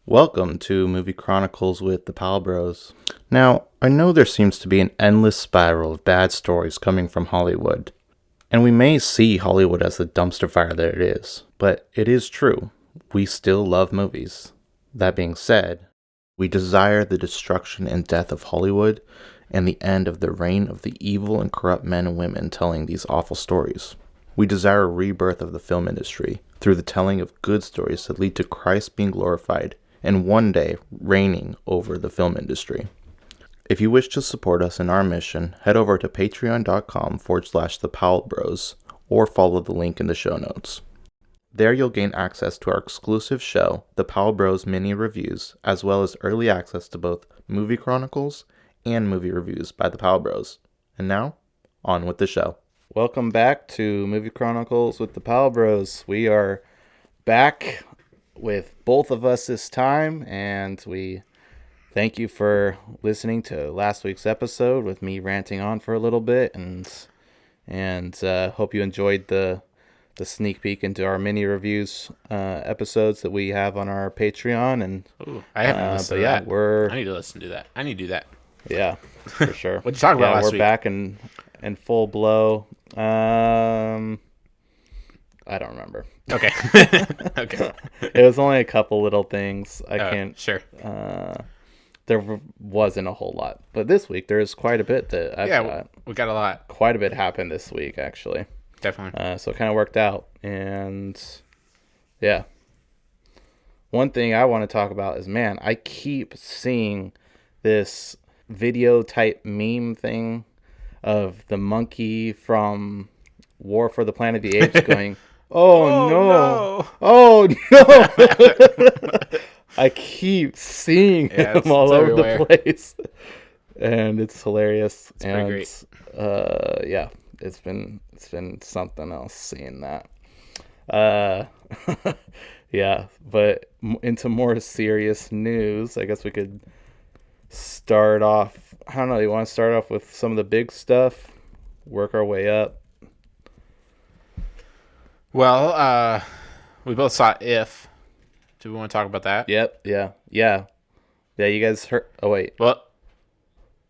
Welcome to Movie Chronicles with the Pal Bros. Now, I know there seems to be an endless spiral of bad stories coming from Hollywood, and we may see Hollywood as the dumpster fire that it is, but it is true. We still love movies. That being said, we desire the destruction and death of Hollywood and the end of the reign of the evil and corrupt men and women telling these awful stories. We desire a rebirth of the film industry through the telling of good stories that lead to Christ being glorified and one day reigning over the film industry. If you wish to support us in our mission, head over to patreon.com/thepowellbros or follow the link in the show notes. There you'll gain access to our exclusive show, The Powell Bros Mini Reviews, as well as early access to both Movie Chronicles and movie reviews by the Powell Bros. And now, on with the show. Welcome back to Movie Chronicles with the Powell Bros. We are back with both of us this time, and we thank you for listening to last week's episode with me ranting on for a little bit, and hope you enjoyed the sneak peek into our mini reviews episodes that we have on our Patreon. And ooh, I haven't listened to that. I need to listen to that. I need to do that. Yeah, for sure. What'd you talk about last week? We're back in full blow. I don't remember. Okay. Okay. It was only a couple little things. I can't. Sure. There wasn't a whole lot, but this week there's quite a bit that I've got. We got a lot. Quite a bit happened this week, actually. Definitely. So it kind of worked out, and yeah. One thing I want to talk about is, man, I keep seeing this video type meme thing of the monkey from War for the Planet of the Apes going, Oh no! I keep seeing him all over the place, and it's hilarious. It's pretty great. Yeah, it's been something else seeing that. Yeah, but into more serious news, I guess we could start off. I don't know. You want to start off with some of the big stuff, work our way up. Well, we both saw If. Do we want to talk about that? Yep. Yeah. You guys heard? Oh wait. Well,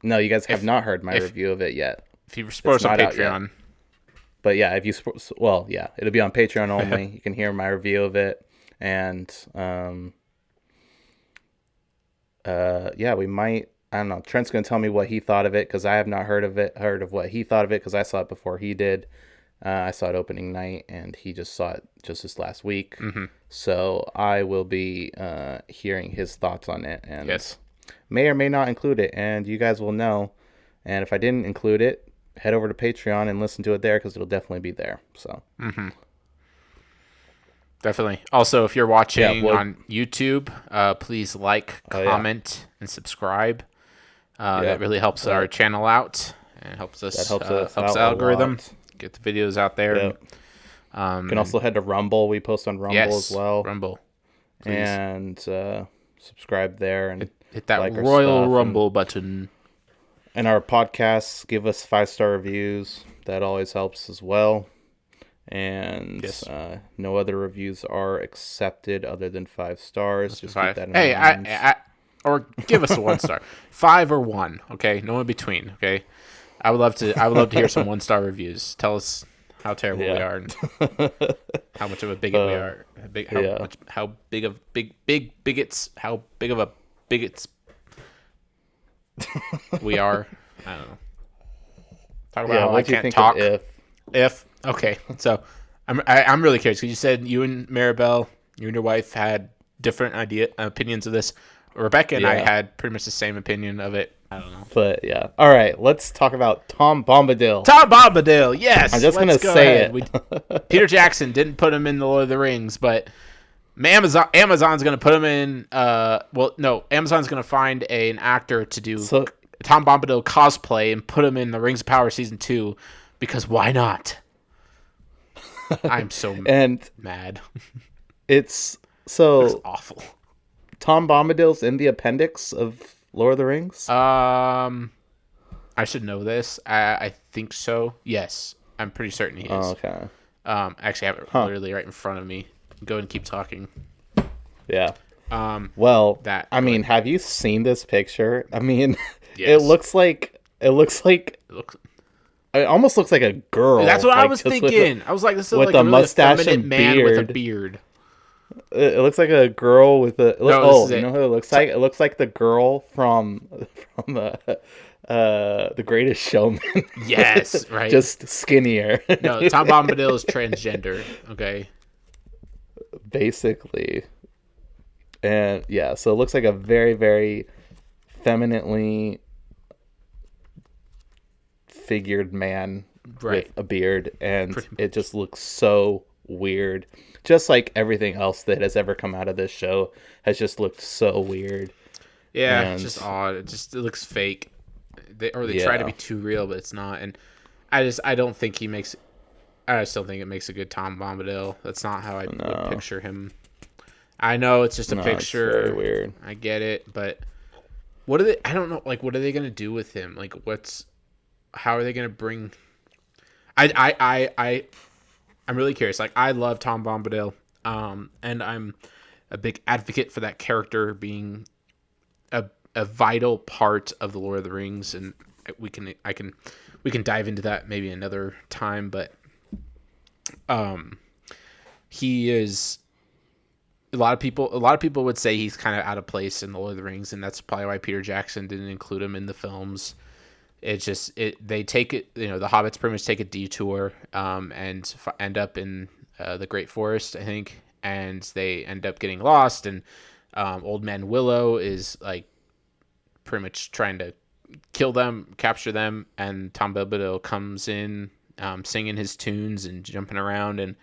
no, you guys have not heard my review of it yet. If you support us on Patreon. But yeah, if you it'll be on Patreon only. You can hear my review of it, and we might. I don't know. Trent's gonna tell me what he thought of it because I have not heard of what he thought of it because I saw it before he did. I saw it opening night, and he just saw it just this last week. Mm-hmm. So I will be hearing his thoughts on it, and may or may not include it, and you guys will know. And if I didn't include it, head over to Patreon and listen to it there because it'll definitely be there. So definitely. Also, if you're watching on YouTube, please like, comment, and subscribe. That really helps our channel out and helps us helps the algorithm. Get the videos out there. Yep. You can also head to Rumble. We post on Rumble as well. Rumble. Please. And subscribe there and hit that like Royal Rumble button. And our podcasts, give us 5-star reviews. That always helps as well. And no other reviews are accepted other than 5 stars. Just keep that in mind. Or give us a 1-star. 5 or 1. Okay, no in between. Okay. I would love to hear some 1-star reviews. Tell us how terrible we are and how much of a bigot we are. How big of bigots we are. I don't know. Talk about how I can't talk. If okay. So I'm really curious because you said you and Maribel, you and your wife had different opinions of this. Rebecca and I had pretty much the same opinion of it. I don't know. But yeah. All right. Let's talk about Tom Bombadil. Tom Bombadil. Yes. I'm just going to say it. Peter Jackson didn't put him in the Lord of the Rings, but Amazon's going to put him in. Amazon's going to find an actor to do Tom Bombadil cosplay and put him in the Rings of Power Season 2 because why not? I'm so mad. It's awful. Tom Bombadil's in the appendix of Lord of the Rings? I should know this. I think so. Yes. I'm pretty certain he is. Oh, okay. Actually, I have it literally right in front of me. Go and keep talking. Yeah. Well, That I mean, have you seen this picture? I mean, yes. it looks like It looks. it almost looks like a girl. That's what I like was just thinking. I was like, this is with like a a really mustache effeminate and man with a beard. beard. It looks like a girl with a No, this is you it. know who it looks like? It looks like the girl from the Greatest Showman. Yes, right. Just skinnier. No, Tom Bombadil is transgender. Okay. Basically. And yeah, so it looks like a very, very femininely figured man with a beard, and it just looks so weird. Just like everything else that has ever come out of this show has just looked so weird. Yeah, And it's just odd. It looks fake. They try to be too real, but it's not. And I just don't think he makes. I just don't think it makes a good Tom Bombadil. That's not how I would picture him. I know it's just a picture. It's very weird. I get it, but what are they? I don't know. Like, what are they gonna do with him? Like, how are they gonna bring? I'm really curious. Like, I love Tom Bombadil, and I'm a big advocate for that character being a vital part of the Lord of the Rings, and we can dive into that maybe another time. But he is. A lot of people would say he's kind of out of place in the Lord of the Rings, and that's probably why Peter Jackson didn't include him in the films. They take it, the hobbits pretty much take a detour and end up in the Great Forest, I think, and they end up getting lost, and Old Man Willow is like pretty much trying to kill them, capture them, and Tom Bombadil comes in singing his tunes and jumping around and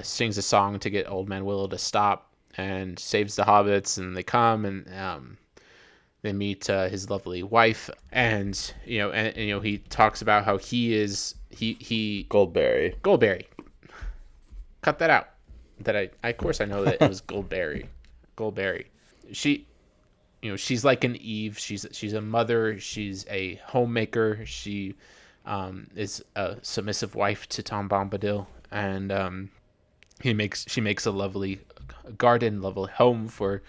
sings a song to get Old Man Willow to stop, and saves the hobbits, and they come and they meet his lovely wife, and he talks about how he Goldberry. Cut that out. That I of course I know that it was Goldberry. She's like an Eve. She's a mother. She's a homemaker. She is a submissive wife to Tom Bombadil, and she makes a lovely garden, lovely home for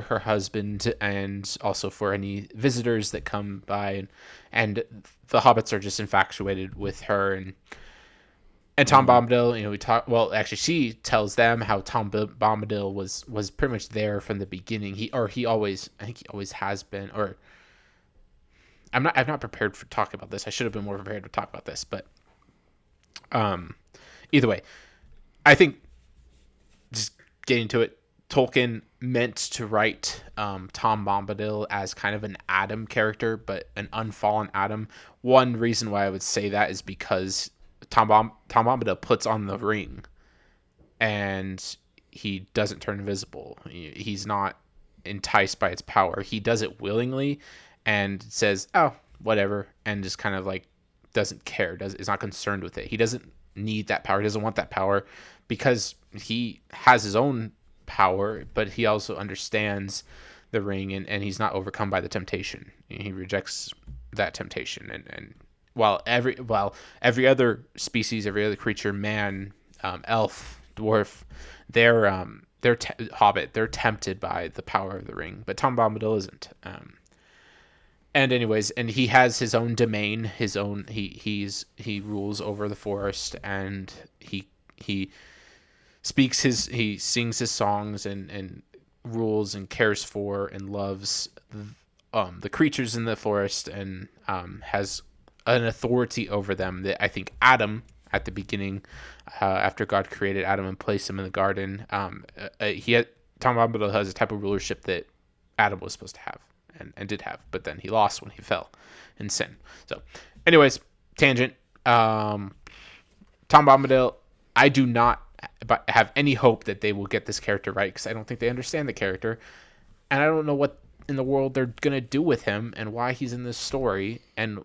her husband, and also for any visitors that come by, and the hobbits are just infatuated with her, and Tom Bombadil, we talk. Well, actually, she tells them how Tom Bombadil was pretty much there from the beginning. I think he always has been. Or I'm not prepared to talk about this. I should have been more prepared to talk about this, but either way, I think just getting to it, Tolkien meant to write Tom Bombadil as kind of an Adam character, but an unfallen Adam. One reason why I would say that is because Tom Bombadil puts on the ring, and he doesn't turn invisible. He's not enticed by its power. He does it willingly, and says, "Oh, whatever," and just kind of like doesn't care. Is not concerned with it. He doesn't need that power. He doesn't want that power because he has his own power, but he also understands the ring, and he's not overcome by the temptation. He rejects that temptation, and while every other species, every other creature, man, elf, dwarf, they're hobbit, they're tempted by the power of the ring, but Tom Bombadil isn't. And anyways, and he has his own domain, his own he rules over the forest, and he sings his songs and rules and cares for and loves the creatures in the forest, and has an authority over them that I think Adam at the beginning, after God created Adam and placed him in the garden, Tom Bombadil has a type of rulership that Adam was supposed to have and did have, but then he lost when he fell in sin. So anyways, tangent. Tom Bombadil, I do not have any hope that they will get this character right, because I don't think they understand the character, and I don't know what in the world they're gonna do with him and why he's in this story. And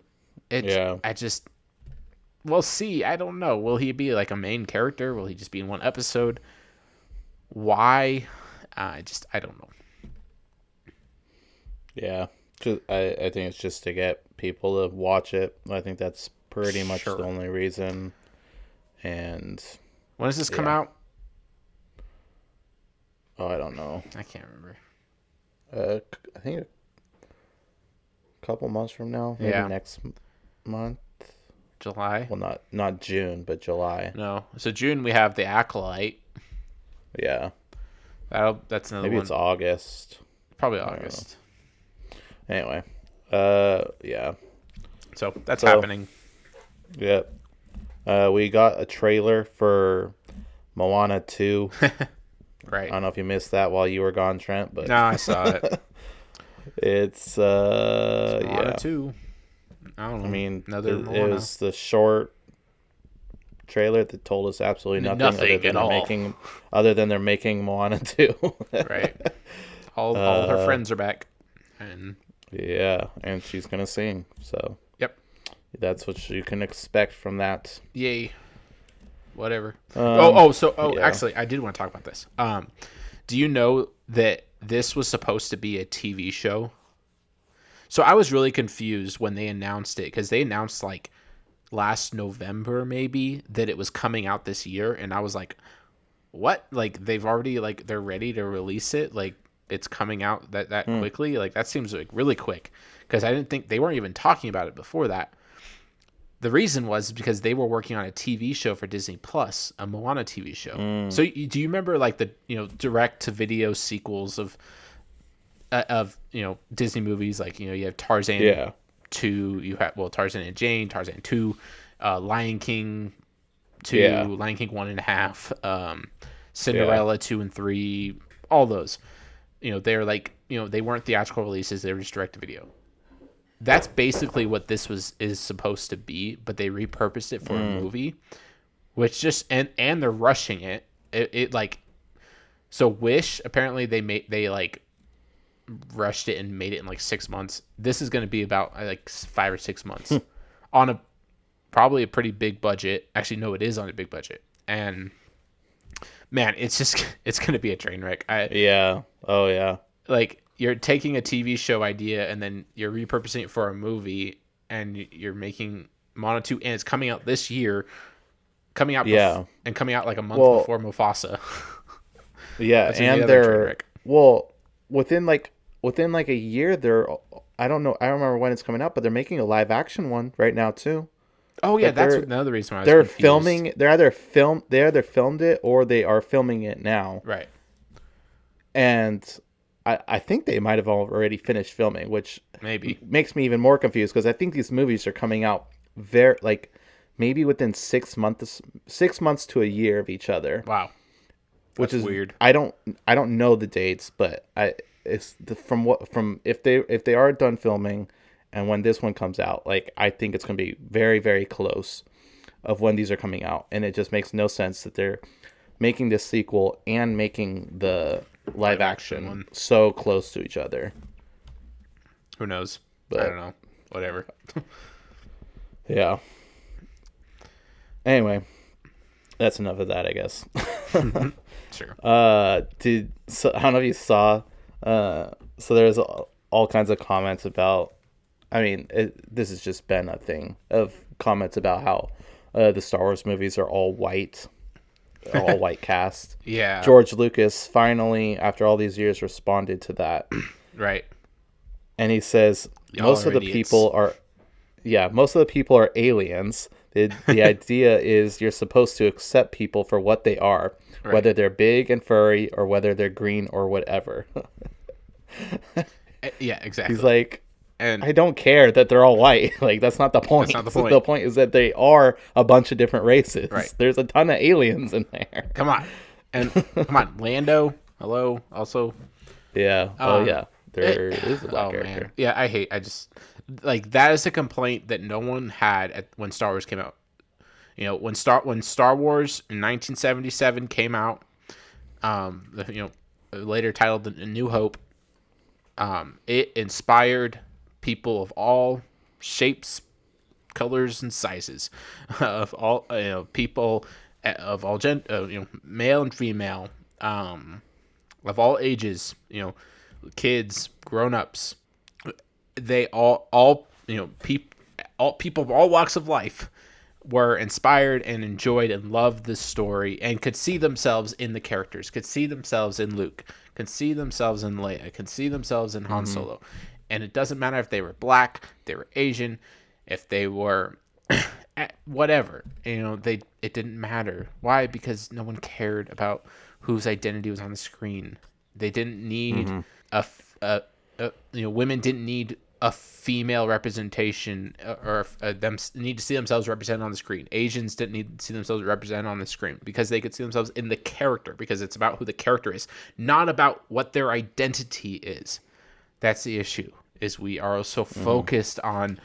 we'll see. I don't know. Will he be like a main character? Will he just be in one episode? Why? I don't know. Yeah, I think it's just to get people to watch it. I think that's pretty much the only reason. And when does this come out? Oh, I don't know. I can't remember. I think a couple months from now, maybe next month. July. Well, not June, but July. No, so June we have The Acolyte. Yeah. That's another maybe one. It's August. Probably August. Anyway, yeah. So that's happening. Yep. We got a trailer for Moana 2. Right. I don't know if you missed that while you were gone, Trent, but no, I saw it. It's Moana 2. I don't know. I mean, Another it was the short trailer that told us absolutely nothing other than they're making Moana 2. Right. All her friends are back. And yeah, and she's gonna sing. So yep, that's what you can expect from that. Yay. Whatever. Yeah. Actually, I did want to talk about this. Do you know that this was supposed to be a TV show? So I was really confused when they announced it, because they announced like last November maybe that it was coming out this year, and I was like, what? Like they've already they're ready to release it? Like it's coming out that quickly? Like that seems like really quick, because I didn't think they weren't even talking about it before that. The reason was because they were working on a TV show for Disney Plus, a Moana TV show. So do you remember like the direct to video sequels of Disney movies? Like you have Tarzan 2, you have Tarzan and Jane, Tarzan 2, Lion King 2, Lion King 1.5, Cinderella 2 and 3, all those. They're like they weren't theatrical releases; they were just direct to video. That's basically what this is supposed to be, but they repurposed it for a movie, which just and they're rushing it. So Wish, apparently they rushed it and made it in like 6 months. This is going to be about like 5 or 6 months on probably a pretty big budget. Actually, no, it is on a big budget. And man, it's going to be a train wreck. Oh yeah. Like you're taking a TV show idea and then you're repurposing it for a movie, and you're making Moana 2, and it's coming out this year. Coming out like a month before Mufasa. Yeah, and within a year, I don't remember when it's coming out, but they're making a live action one right now too. Oh yeah, that's another reason why I was they're confused. filming. They either filmed it or they are filming it now. Right. And I think they might have already finished filming, which maybe makes me even more confused, because I think these movies are coming out maybe within 6 months to a year of each other. Wow. Which is weird. I don't know the dates, but if they are done filming and when this one comes out, I think it's going to be very, very close of when these are coming out, and it just makes no sense that they're making this sequel and making the live action one so close to each other. Who knows? But I don't know. Whatever. Yeah. Anyway, that's enough of that, I guess. Sure. I don't know if you saw. So there's all kinds of comments about. I mean, this has just been a thing of comments about how the Star Wars movies are all white cast. Yeah. George Lucas finally, after all these years, responded to that. Right. And he says most of the people are aliens. The idea is you're supposed to accept people for what they are, right, whether they're big and furry or whether they're green or whatever. Yeah, exactly. He's like, and I don't care that they're all white. That's not the point. That's not the point. The point is that they are a bunch of different races. Right. There's a ton of aliens in there. Come on. And come on, Lando. Hello. Also. Yeah. Yeah. There is a black character. Man. Yeah, I just that is a complaint that no one had when Star Wars came out. When Star Wars in 1977 came out, later titled A New Hope, it inspired people of all shapes, colors, and sizes, of all people of all male and female, of all ages, kids, grown-ups. They all people of all walks of life were inspired and enjoyed and loved the story and could see themselves in the characters, could see themselves in Luke, could see themselves in Leia, could see themselves in Han Solo. And it doesn't matter if they were black, they were Asian, if they were whatever, it didn't matter. Why? Because no one cared about whose identity was on the screen. They didn't need women didn't need a female representation or them need to see themselves represented on the screen. Asians didn't need to see themselves represented on the screen because they could see themselves in the character, because it's about who the character is, not about what their identity is. That's the issue, is we are so focused on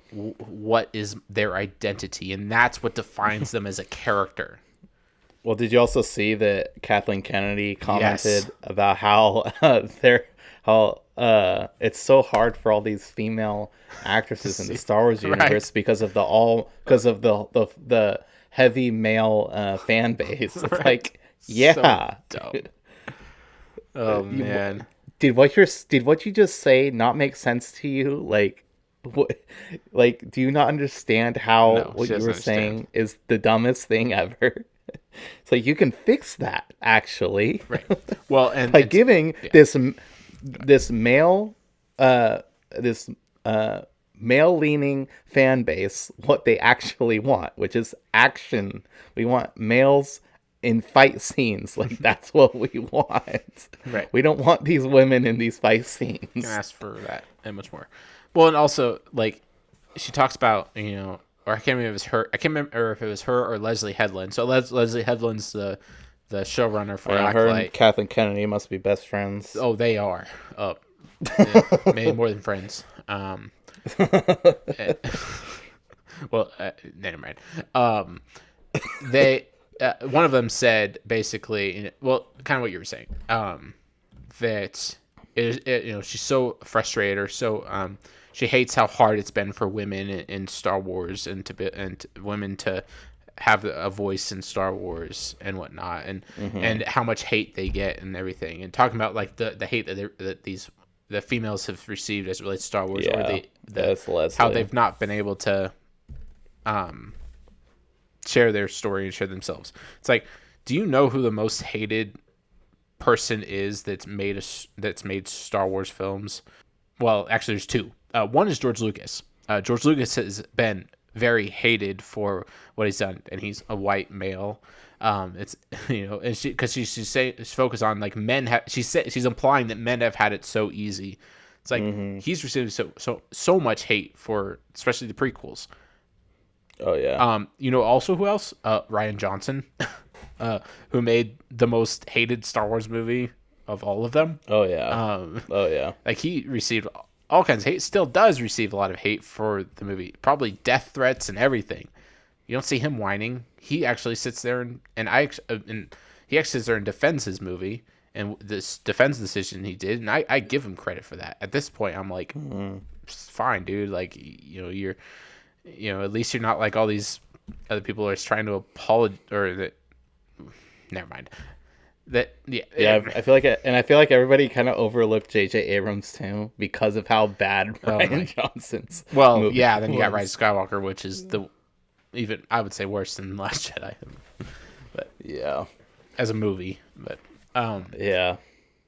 what is their identity, and that's what defines them as a character. Well, did you also see that Kathleen Kennedy commented about how it's so hard for all these female actresses in the Star Wars universe because of the heavy male fan base? It's like, yeah. So dumb. Oh man. Did what you just say not make sense to you? Like, what? Like, do you not understand how what you were saying is the dumbest thing ever? So you can fix that, actually. Right. Well, and by giving this male male-leaning fan base what they actually want, which is action. We want males in fight scenes. Like, that's what we want. Right. We don't want these women in these fight scenes. You can ask for that and much more. Well, and also, like, she talks about, or I can't remember if it was her. I can't remember if it was her or Leslie Headland. So Leslie Headland's the showrunner for Her and Kathleen Kennedy must be best friends. Oh, they are. Maybe more than friends. Well, never mind. They one of them said basically, well, kind of what you were saying. That she's so frustrated, or so she hates how hard it's been for women in Star Wars and women to have a voice in Star Wars and whatnot, and how much hate they get and everything, and talking about like the hate that the females have received as it relates to Star Wars, or how they've not been able to share their story and share themselves. It's like, do you know who the most hated person is that's made Star Wars films? Well, actually, there's two. One is George Lucas. George Lucas has been very hated for what he's done, and he's a white male. It's and she's focused on like men. She's implying that men have had it so easy. It's like he's received so much hate for especially the prequels. Oh yeah. Also who else? Rian Johnson, who made the most hated Star Wars movie of all of them. Oh yeah. Like, he received all kinds of hate. Still does receive a lot of hate for the movie. Probably death threats and everything. You don't see him whining. He actually sits there and he actually sits there and defends his movie and this defends the decision he did. And I give him credit for that. At this point, I'm like, fine, dude. Like, you're, at least you're not like all these other people are trying to apologize, or that. Never mind. I feel like everybody kind of overlooked J.J. Abrams too because of how bad Rian Johnson's. Well, movie then you got Rise of Skywalker, which is even I would say worse than Last Jedi. But yeah, as a movie, but yeah, they're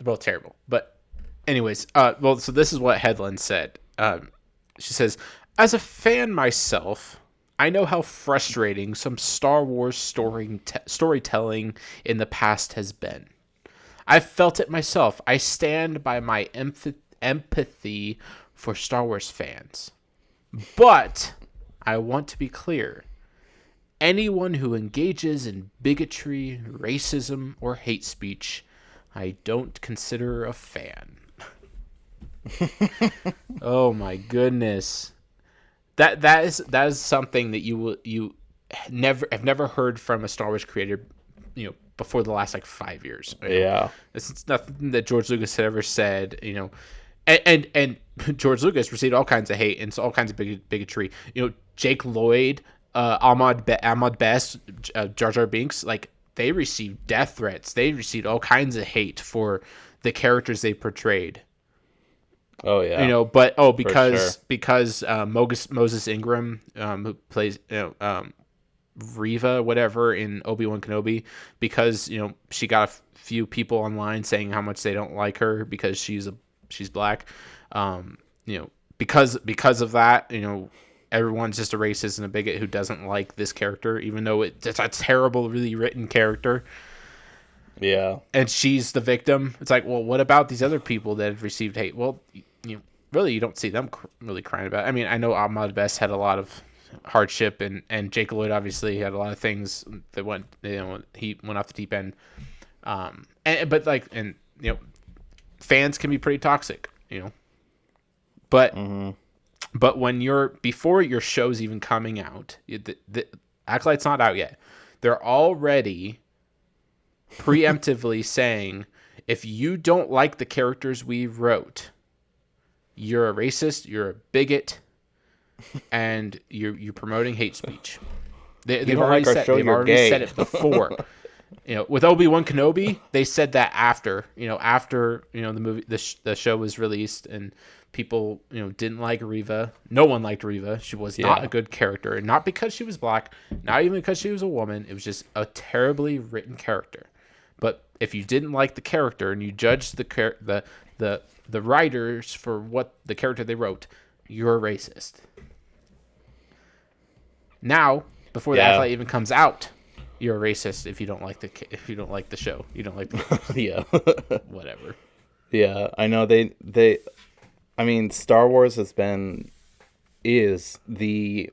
both terrible. But anyways, so this is what Headland said. She says, as a fan myself, I know how frustrating some Star Wars storytelling in the past has been. I've felt it myself. I stand by my empathy for Star Wars fans. But I want to be clear. Anyone who engages in bigotry, racism, or hate speech, I don't consider a fan. Oh my goodness. That is something that you have never heard from a Star Wars creator, before the last like 5 years. Yeah, it's nothing that George Lucas had ever said. And George Lucas received all kinds of hate and all kinds of bigotry. Jake Lloyd, Ahmad Best, Jar Jar Binks, like, they received death threats. They received all kinds of hate for the characters they portrayed. Oh yeah, because Moses Ingram, who plays Riva, whatever, in Obi-Wan Kenobi, because she got a few people online saying how much they don't like her because she's black. Because of that, everyone's just a racist and a bigot who doesn't like this character, even though it's a terrible, really written character. Yeah. And she's the victim. It's like, well, what about these other people that have received hate? Well, you don't see them really crying about it. I mean, I know Ahmad Best had a lot of hardship, and Jake Lloyd obviously had a lot of things that went, he went off the deep end. But fans can be pretty toxic, but but when before your show's even coming out, the Acolyte's not out yet, they're already preemptively saying, if you don't like the characters we wrote, you're a racist, you're a bigot, and you're promoting hate speech. They've already said it before. With Obi-Wan Kenobi, they said that after the movie, the show was released, and people didn't like Riva. No one liked Riva. She was not a good character, and not because she was black, not even because she was a woman. It was just a terribly written character. But if you didn't like the character and you judged the writers for what the character they wrote, you're a racist. Now, before the Acolyte even comes out, you're a racist if you don't like the show. You don't like the whatever. Yeah, I know I mean, Star Wars is the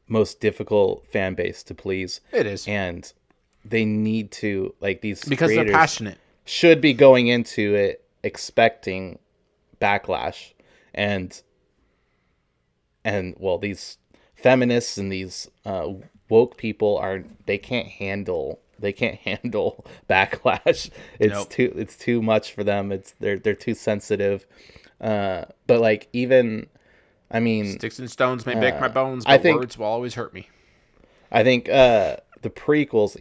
most difficult fan base to please. It is. And they need to, these because they're passionate, should be going into it expecting backlash, and well, these feminists and these woke people they can't handle backlash. It's too much for them. They're too sensitive. But even, I mean, sticks and stones may break my bones, but words will always hurt me. I think the prequels,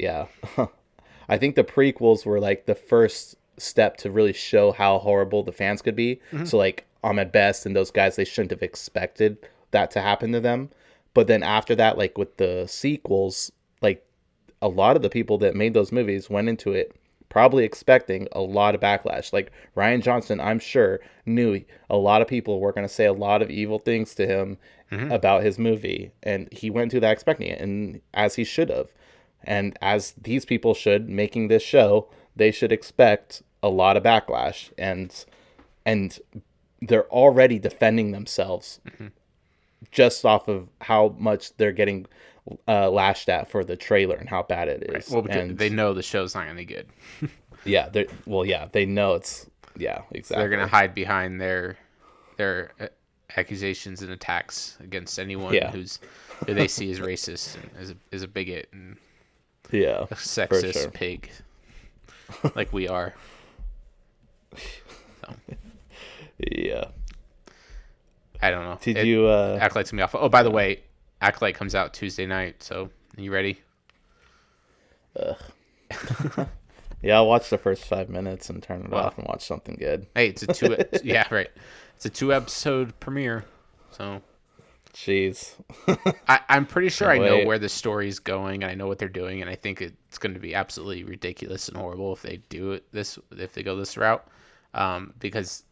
I think the prequels were the first step to really show how horrible the fans could be. Mm-hmm. So Ahmed Best and those guys, they shouldn't have expected that to happen to them. But then after that, with the sequels, a lot of the people that made those movies went into it probably expecting a lot of backlash. Rian Johnson, I'm sure, knew a lot of people were going to say a lot of evil things to him about his movie, and he went to that expecting it, and as he should have. And as these people should, making this show, they should expect a lot of backlash, and they're already defending themselves just off of how much they're getting lashed at for the trailer and how bad it is. Right. Well, because they know the show's not any good. They know it's exactly. So they're gonna hide behind their accusations and attacks against anyone who they see as racist and as a bigot and a sexist pig, like we are. So. Yeah. I don't know. Did you Acolyte's gonna be off? Oh, by the way, Acolyte comes out Tuesday night. So, are you ready? Yeah, I'll watch the first 5 minutes and turn it off and watch something good. Hey, it's a 2. Yeah, right. It's a 2-episode premiere. So, jeez. I'm pretty sure I know where the story's going, and I know what they're doing, and I think it's going to be absolutely ridiculous and horrible if they do if they go this route, because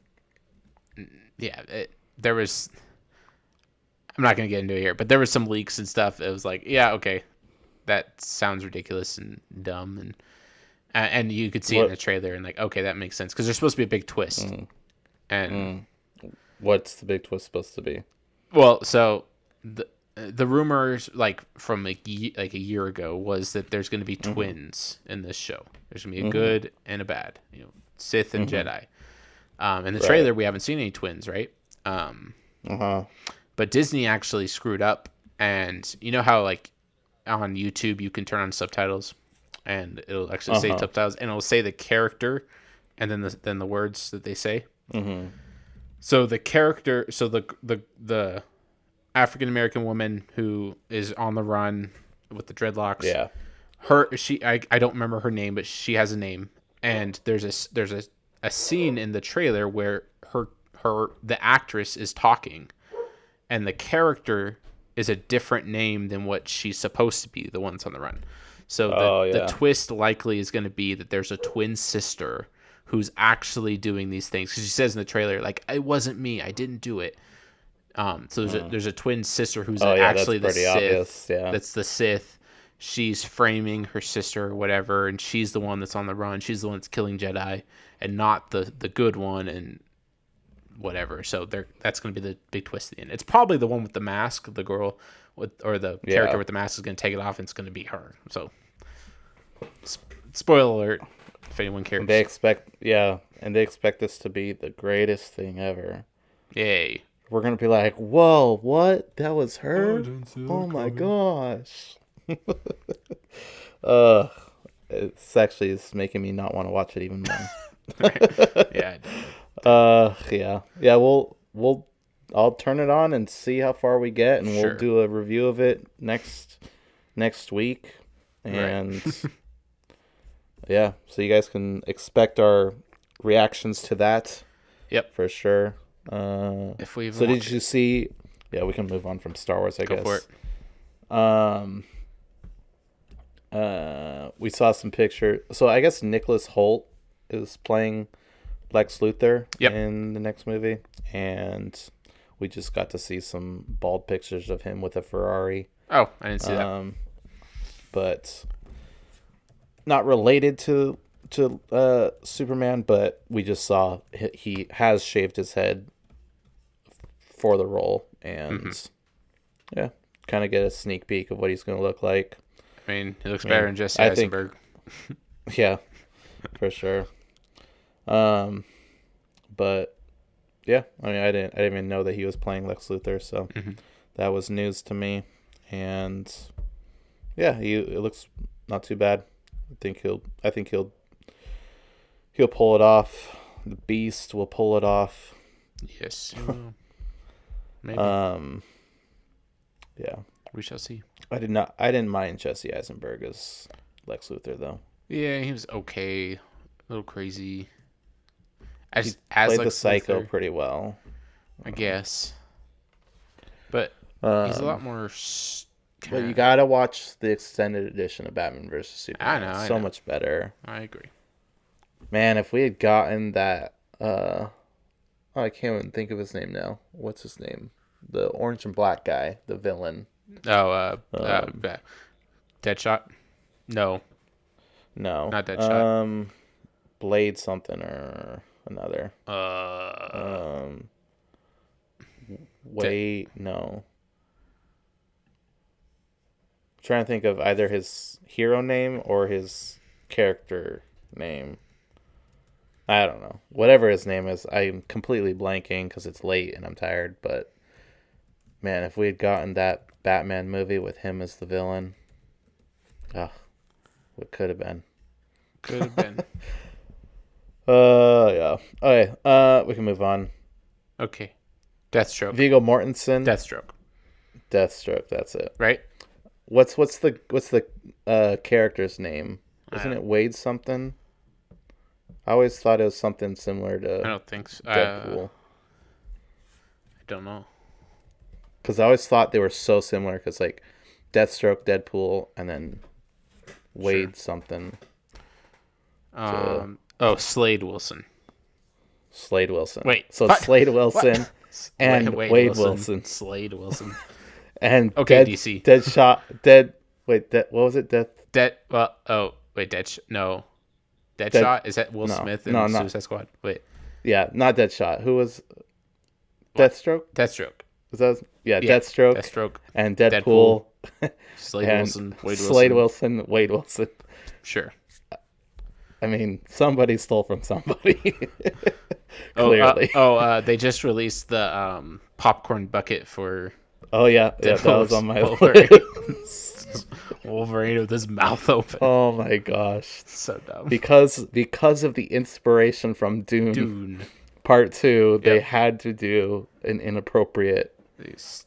there was. I'm not going to get into it here, but there was some leaks and stuff. It was okay, that sounds ridiculous and dumb, and you could see it in the trailer, and okay, that makes sense because there's supposed to be a big twist. And what's the big twist supposed to be? Well, so the rumors from a year ago was that there's going to be twins in this show. There's going to be a good and a bad, Sith and Jedi. In the trailer, we haven't seen any twins, right? But Disney actually screwed up, and you know how on YouTube you can turn on subtitles, and it'll actually say subtitles, and it'll say the character, and then the words that they say. So the character, the African American woman who is on the run with the dreadlocks. Yeah. I don't remember her name, but she has a name, and there's a scene in the trailer where the actress is talking, and the character is a different name than what she's supposed to be, the one that's on the run. So the twist likely is going to be that there's a twin sister who's actually doing these things. Because she says in the trailer, like, it wasn't me, I didn't do it. So there's a twin sister who's actually the Sith. Obvious, yeah. That's the Sith. She's framing her sister or whatever, and she's the one that's on the run. She's the one that's killing Jedi, and not the good one and whatever. So that's going to be the big twist at the end. It's probably the one with the mask, the girl the character with the mask is going to take it off, and it's going to be her. So, spoiler alert, if anyone cares. And they expect this to be the greatest thing ever. Yay. We're going to be like, whoa, what? That was her? Oh my gosh. It's making me not want to watch it even more. I'll turn it on and see how far we get, and we'll do a review of it next week. And so you guys can expect our reactions to that. Yep, for sure. If we did you see? Yeah, we can move on from Star Wars, I guess. Go for it. We saw some pictures. So I guess Nicholas Hoult is playing Lex Luthor in the next movie, and we just got to see some bald pictures of him with a Ferrari. Oh, I didn't see that. But not related to Superman, but we just saw he has shaved his head for the role, and kind of get a sneak peek of what he's going to look like. I mean, he looks better than Jesse Eisenberg. Yeah, for sure. But yeah, I mean, I didn't even know that he was playing Lex Luthor, so that was news to me. And yeah, it looks not too bad. I think he'll pull it off. The Beast will pull it off. Yes, he will. Maybe. Yeah, we shall see. I didn't mind Jesse Eisenberg as Lex Luthor, though. Yeah, he was okay. A little crazy. He played the Psycho pretty well, I guess. But he's a lot more. But you gotta watch the extended edition of Batman vs Superman. I know. So much better. I agree. Man, if we had gotten that, I can't even think of his name now. What's his name? The orange and black guy, the villain. Deadshot? No, not Deadshot. Blade something or another. No. I'm trying to think of either his hero name or his character name. I don't know. Whatever his name is, I'm completely blanking because it's late and I'm tired. But man, if we had gotten that Batman movie with him as the villain, what could have been? Could have been. Yeah. Okay. We can move on. Okay. Deathstroke. Viggo Mortensen. Deathstroke. That's it. Right. What's the character's name? Isn't it Wade something? I always thought it was something similar to. I don't think so. Deadpool. I don't know. Because I always thought they were so similar. Because like Deathstroke, Deadpool, and then Wade something. Slade Wilson. Wait. So what? Slade Wilson and Wade Wilson. Slade Wilson. And okay, DC. Deadshot. What was it? Deadshot? Is that Will Smith in Suicide Squad? Wait. Yeah, not Deadshot. Who was Deathstroke? Deathstroke. Deathstroke. And Deadpool. Slade Wilson, Wade Wilson. Sure. I mean, somebody stole from somebody. Clearly. They just released the popcorn bucket for. Oh yeah, that was on my list. Wolverine with his mouth open. Oh my gosh, so dumb. Because of the inspiration from Dune. Part 2, they had to do an inappropriate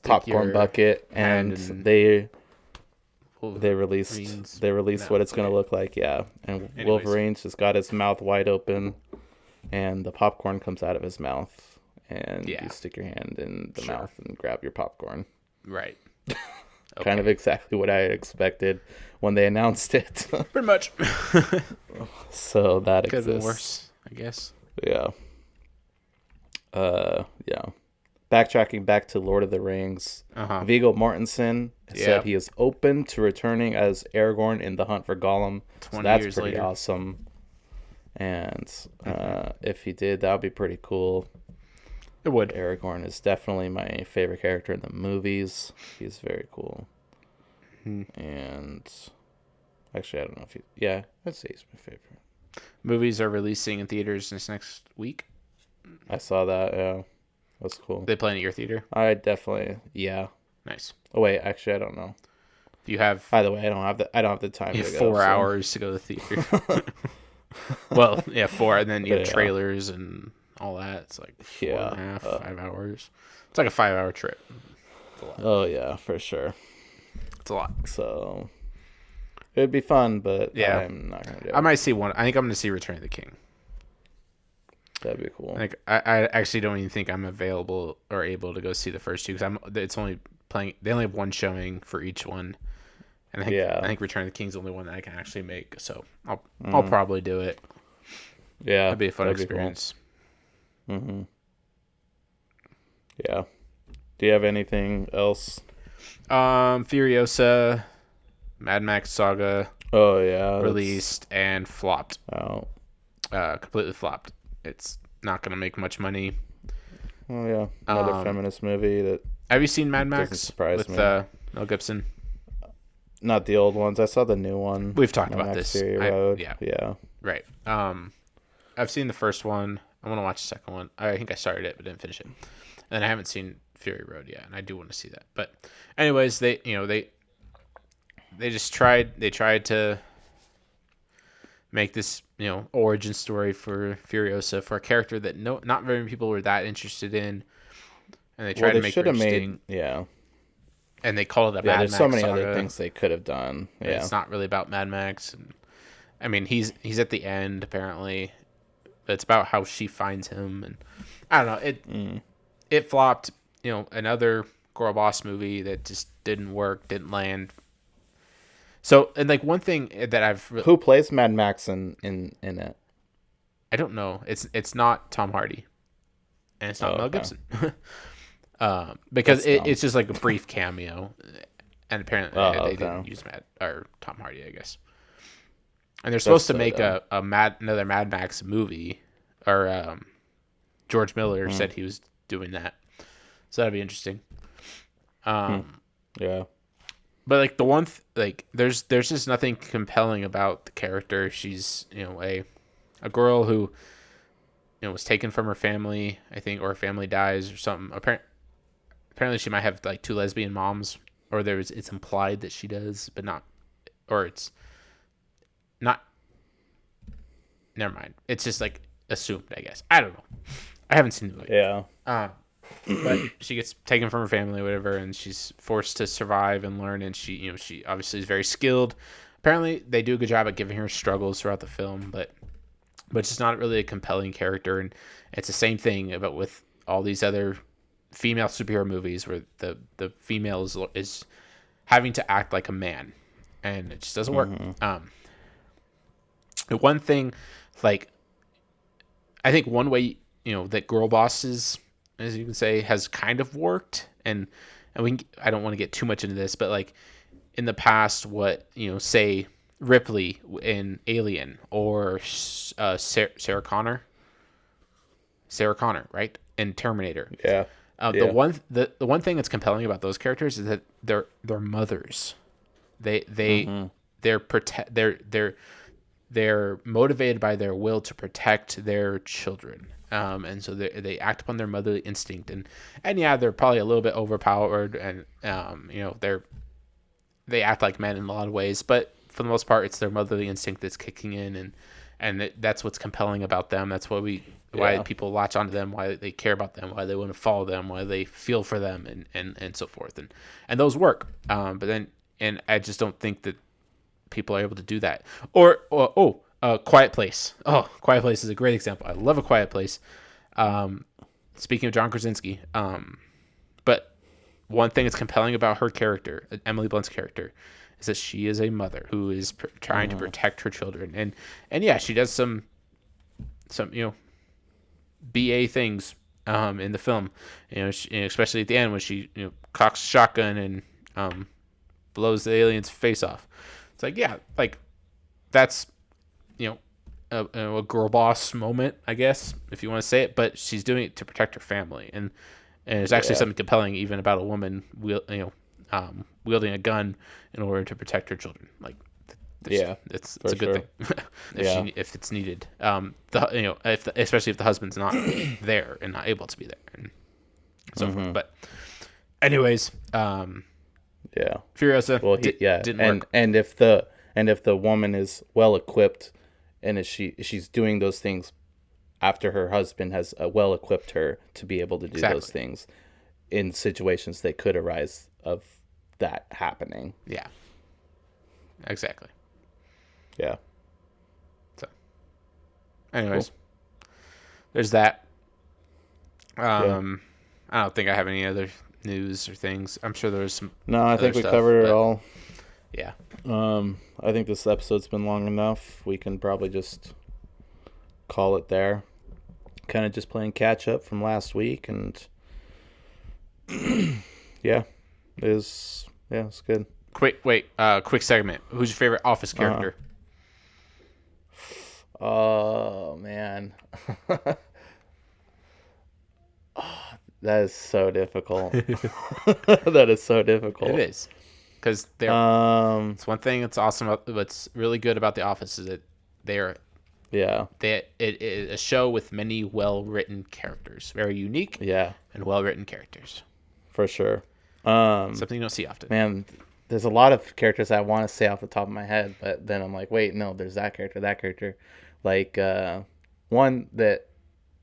popcorn bucket, and they released what it's going to look like. Yeah, and Wolverine's just got his mouth wide open, and the popcorn comes out of his mouth. And you stick your hand in the mouth and grab your popcorn. Right. Kind of exactly what I expected when they announced it. Pretty much. So that could have been exists. worse, I guess. Yeah. Yeah. Backtracking back to Lord of the Rings, Viggo Mortensen said he is open to returning as Aragorn in The Hunt for Gollum. 20 so that's years pretty later. awesome. And if he did, that would be pretty cool. It would. Aragorn is definitely my favorite character in the movies. He's very cool. And actually, I don't know if I'd say he's my favorite. Movies are releasing in theaters this next week. I saw that. Yeah, that's cool. They playing at your theater? I definitely. Yeah. Nice. Oh wait, actually, I don't know. If you have. By the way, I don't have the time. You have 4 hours to go to the theater. Well, yeah, 4, and then you have trailers and all that. It's like 4.5, 5 hours. It's like a 5-hour trip. It's a lot. Oh yeah, for sure. It's a lot. So it'd be fun, but I'm not gonna do it. I might see one. I think I'm gonna see Return of the King. That'd be cool. Like I actually don't even think I'm available or able to go see the first two because it's only playing. They only have one showing for each one, and I think Return of the King's the only one that I can actually make. So I'll probably do it. Yeah, that'd be a fun experience. Cool. Yeah. Do you have anything else? Furiosa, Mad Max Saga. Oh yeah, released and flopped. Oh, completely flopped. It's not gonna make much money. Oh yeah, another feminist movie that. Have you seen Mad Max? Doesn't surprise me. Mel Gibson. Not the old ones. I saw the new one. We've talked about Max this. Fury Road. Yeah. Right. I've seen the first one. I want to watch the second one. I think I started it but didn't finish it. And I haven't seen Fury Road yet, and I do want to see that. But anyways, they just tried. They tried to make this origin story for Furiosa for a character that not very many people were that interested in, and they tried to make her interesting. And they call it a Mad Max. There's so many saga. other things they could have done. Yeah, it's not really about Mad Max. And, I mean, he's at the end apparently. It's about how she finds him, and I don't know. It flopped. Another girl boss movie that just didn't work, didn't land. So, and like one thing that who plays Mad Max in it? I don't know. It's not Tom Hardy, and it's not Mel Gibson. Because it's just like a brief cameo, and apparently they didn't use Tom Hardy, I guess. And they're supposed to make another Mad Max movie, or George Miller said he was doing that, so that'd be interesting. Yeah. But like the one, there's just nothing compelling about the character. She's a girl who was taken from her family, I think, or her family dies or something. Apparently she might have like 2 lesbian moms, or it's implied that she does, but not, or it's not. Never mind. It's just like assumed, I guess. I don't know. I haven't seen the movie. Yeah. But she gets taken from her family, or whatever, and she's forced to survive and learn. And she obviously is very skilled. Apparently, they do a good job at giving her struggles throughout the film, but she's not really a compelling character. And it's the same thing, but with all these other female superhero movies, where the female is having to act like a man, and it just doesn't work. The one thing, like, I think one way that girl bosses, as you can say, has kind of worked, and I don't want to get too much into this, but like in the past, what say Ripley in Alien, or Sarah Connor, right, in Terminator. Yeah. The one thing that's compelling about those characters is that they're mothers. They're motivated by their will to protect their children. And so they act upon their motherly instinct, and yeah, they're probably a little bit overpowered, and they act like men in a lot of ways, but for the most part, it's their motherly instinct that's kicking in, and that's what's compelling about them. That's why people latch onto them, why they care about them, why they want to follow them, why they feel for them, and so forth, and those work. But then, and I just don't think that people are able to do that. Quiet Place. Oh, Quiet Place is a great example. I love A Quiet Place. Speaking of John Krasinski, but one thing that's compelling about her character, Emily Blunt's character, is that she is a mother who is trying to protect her children, and yeah, she does some BA things in the film, especially at the end when she cocks a shotgun and blows the alien's face off. It's like, yeah, like that's a girl boss moment, I guess, if you want to say it, but she's doing it to protect her family, and there's actually something compelling even about a woman wielding a gun in order to protect her children. Like, it's a good thing if it's needed. Especially if the husband's not there and not able to be there, and so forth. But anyways, Furiosa. Well, didn't work. And if the woman is well equipped, and she's doing those things after her husband has well equipped her to be able to do those things in situations that could arise of that happening. Yeah. Exactly. Yeah. So, anyways, there's that. I don't think I have any other news or things. I'm sure there's some. No, I think we covered it all. Yeah. I think this episode's been long enough. We can probably just call it there. Kind of just playing catch up from last week, and it's good. Quick segment. Who's your favorite Office character? Oh man. That is so difficult. That is so difficult. It is. Because it's one thing that's awesome. What's really good about The Office is that it is a show with many well-written characters, very unique, and well-written characters. For sure. Something you don't see often. Man, there's a lot of characters I want to say off the top of my head, but then I'm like, wait, no, there's that character. Like one that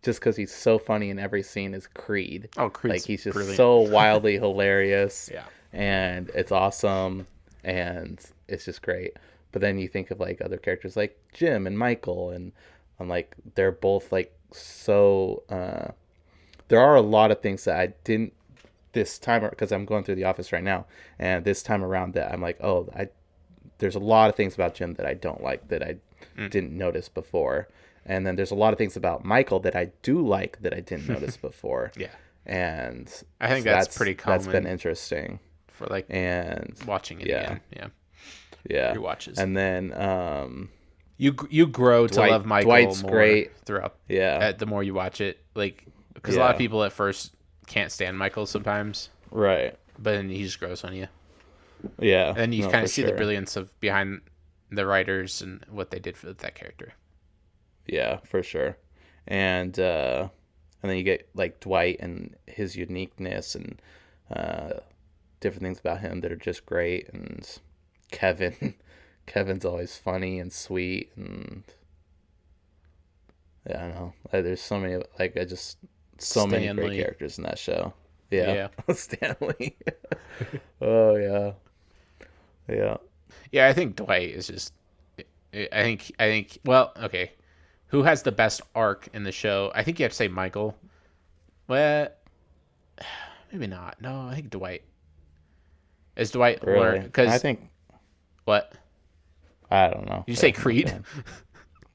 just because he's so funny in every scene is Creed. Oh, Creed! Like he's just brilliant. So wildly hilarious. Yeah. And it's awesome, and it's just great. But then you think of like other characters like Jim and Michael, and I'm like, they're both like so. There are a lot of things that I didn't this time, because I'm going through The Office right now, and this time around that I'm like, there's a lot of things about Jim that I don't like that I didn't notice before, and then there's a lot of things about Michael that I do like that I didn't notice before. Yeah, and I think that's pretty common. That's been interesting. For watching it again. Yeah. Rewatches. And then you grow to love Michael Dwight's more great throughout. Yeah. The more you watch it, like, because a lot of people at first can't stand Michael sometimes. Right. But then he just grows on you. Yeah. And you kind of see the brilliance of behind the writers and what they did for that character. Yeah, for sure. And then you get like Dwight and his uniqueness and different things about him that are just great, and Kevin's always funny and sweet, and I don't know, there's so many many great characters in that show. Stanley. Oh yeah. I think Dwight is just I think well, okay, who has the best arc in the show? I think you have to say Michael. Well, maybe not. No, I think Dwight. Is Dwight really? Because I think what? I don't know. Did you say Creed?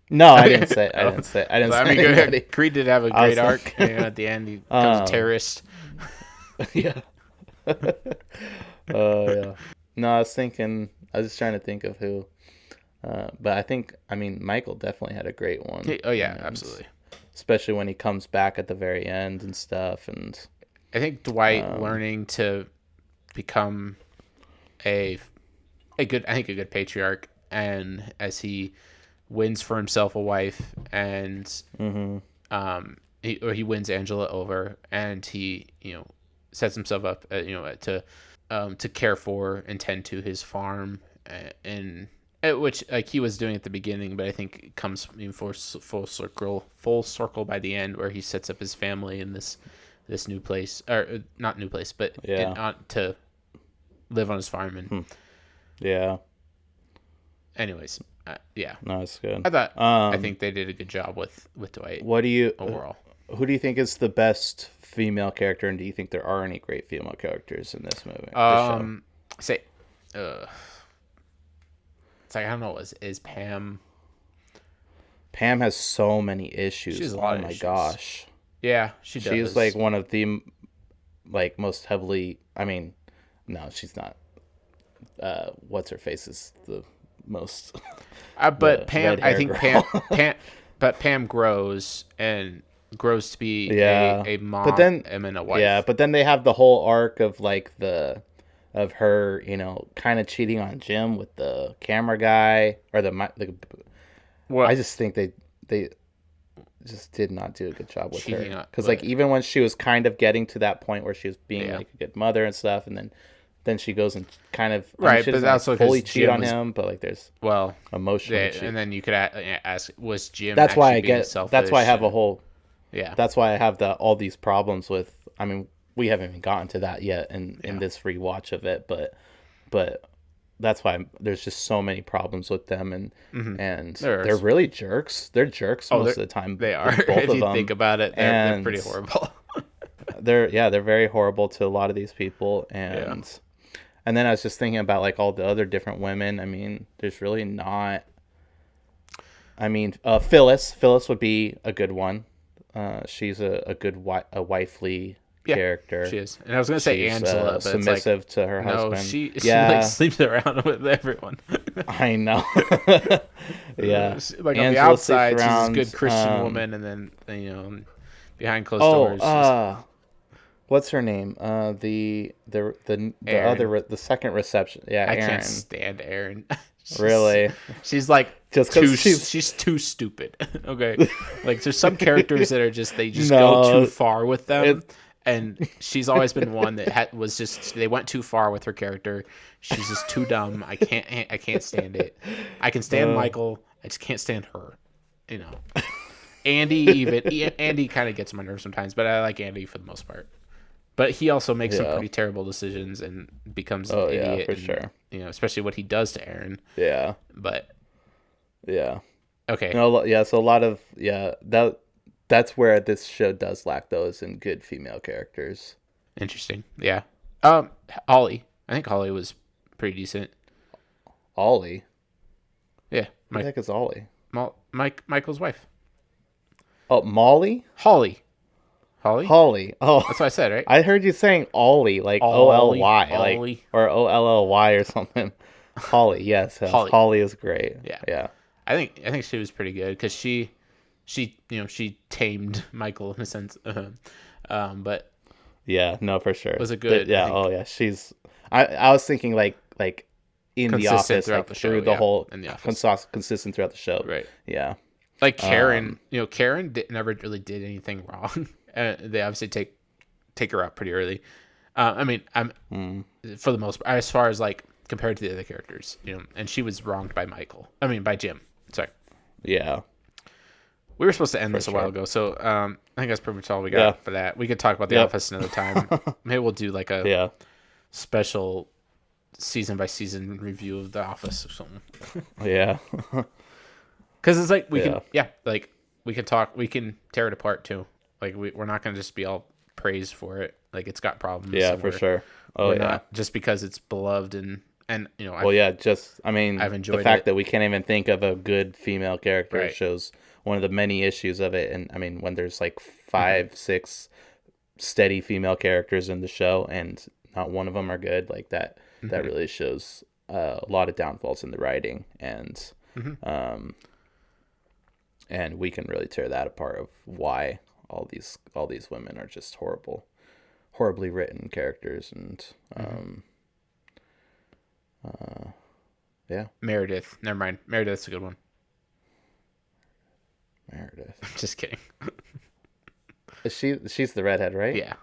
No, I didn't say. I didn't say anybody. Creed did have a great arc. At the end, he becomes a terrorist. Yeah. Yeah. No, I was just trying to think of who. But I mean, Michael definitely had a great one. Oh yeah, absolutely. Especially when he comes back at the very end and stuff, and I think Dwight learning to become a good patriarch, and as he wins for himself a wife, and he wins Angela over, and he sets himself up to care for and tend to his farm, and which like he was doing at the beginning, but I think it comes full circle by the end, where he sets up his family in this new place, or not new place, but to live on his farm. And anyways, no, it's good. I think they did a good job with Dwight. What do you overall? who do you think is the best female character, and do you think there are any great female characters in this movie? This show? Say, it's like I don't know. Is Pam? Pam has so many issues. She has a lot oh of my issues. gosh. Yeah, she does. She's like one of the like most heavily. I mean, no, she's not. What's her face is the most. But Pam, I think Pam, but Pam grows to be a mom, but then and a wife. Yeah, but then they have the whole arc of like of her, kind of cheating on Jim with the camera guy or What? I just think they just did not do a good job with Cheating her, because like even when she was kind of getting to that point where she was being like a good mother and stuff, and then she goes and kind of right, she but doesn't that's like fully cheat on him, but like there's emotional cheat. And then you could ask, was Jim? That's why I get. That's why I have a whole. Yeah. That's why I have all these problems with. I mean, we haven't even gotten to that yet in this rewatch of it, but that's why there's just so many problems with them, and they're really jerks. They're jerks most of the time. They are. Both if of you them. think about it, they're pretty horrible. they're very horrible to a lot of these people, and then I was just thinking about like all the other different women. I mean, there's really not. I mean, Phyllis would be a good one. She's a good wifely character. She is, and I was gonna say Angela, but submissive it's to her husband. She like sleeps around with everyone. I know. Yeah, like on the outside, she's a good Christian woman, and then behind closed doors. What's her name? The second reception. Yeah, I Erin. can't stand Erin. Really? She's like just she's too stupid. Okay, like there's some characters that are they go too far with them, and she's always been one that they went too far with her character. She's just too dumb. I can't stand it. I can stand Michael. I just can't stand her. Andy kind of gets on my nerves sometimes, but I like Andy for the most part. But he also makes some pretty terrible decisions and becomes an idiot. For sure. Especially what he does to Erin. Yeah. But. Yeah. Okay. So a lot of that's where this show does lack those in good female characters. Interesting. Yeah. Ollie. I think Ollie was pretty decent. Ollie. Yeah. Who the heck is Ollie? Michael's wife. Oh, Molly? Holly. Oh, that's what I said, right? I heard you saying Ollie, like O-L-Y, like or O-L-L-Y or something. Holly, yes. Holly is great. Yeah. I think she was pretty good because she tamed Michael in a sense. But yeah, no, for sure. Was a good. She's. I was thinking like in the office, like through the whole consistent throughout the show. Right. Yeah. Like Karen, Karen never really did anything wrong. They obviously take her out pretty early. I mean, for the most part, as far as like compared to the other characters, and she was wronged by by Jim. Sorry. Yeah. We were supposed to end this a while ago, so I think that's pretty much all we got for that. We could talk about The Office another time. Maybe we'll do like a special season by season review of The Office or something. Yeah. Because it's like we can talk, we can tear it apart too. Like we're not going to just be all praised for it. Like it's got problems. Yeah, for sure. Not just because it's beloved and I've enjoyed the fact that we can't even think of a good female character shows one of the many issues of it. And I mean, when there's like 5, 6 steady female characters in the show and not one of them are good, like that really shows a lot of downfalls in the writing, and and we can really tear that apart of why all these women are just horribly written characters. And Meredith, never mind. Meredith's a good one. Meredith. Just kidding. She's the redhead, right? Yeah.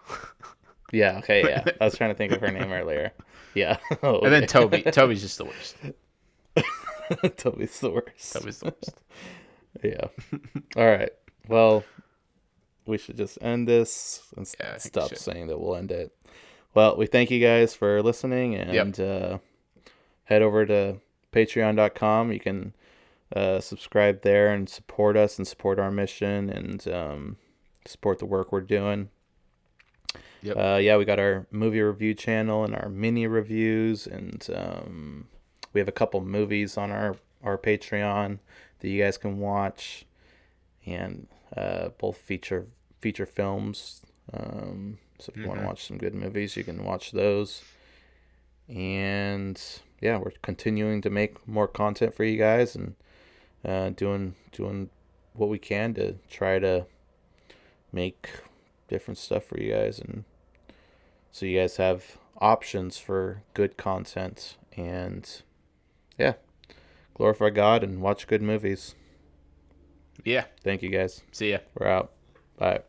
Yeah, okay, yeah. I was trying to think of her name earlier. Yeah. Okay. And then Toby's just the worst. Toby's the worst. Yeah. All right. Well, we should just end this and stop saying that we'll end it. Well, we thank you guys for listening, and head over to patreon.com. You can subscribe there and support us and support our mission, and support the work we're doing. Yep. Yeah, we got our movie review channel and our mini reviews, and we have a couple movies on our Patreon that you guys can watch, and both feature films. So if you want to watch some good movies, you can watch those. And yeah, we're continuing to make more content for you guys, and doing what we can to try to make different stuff for you guys, and so you guys have options for good content. And yeah, glorify God and watch good movies. Yeah. Thank you guys. See ya. We're out. Bye.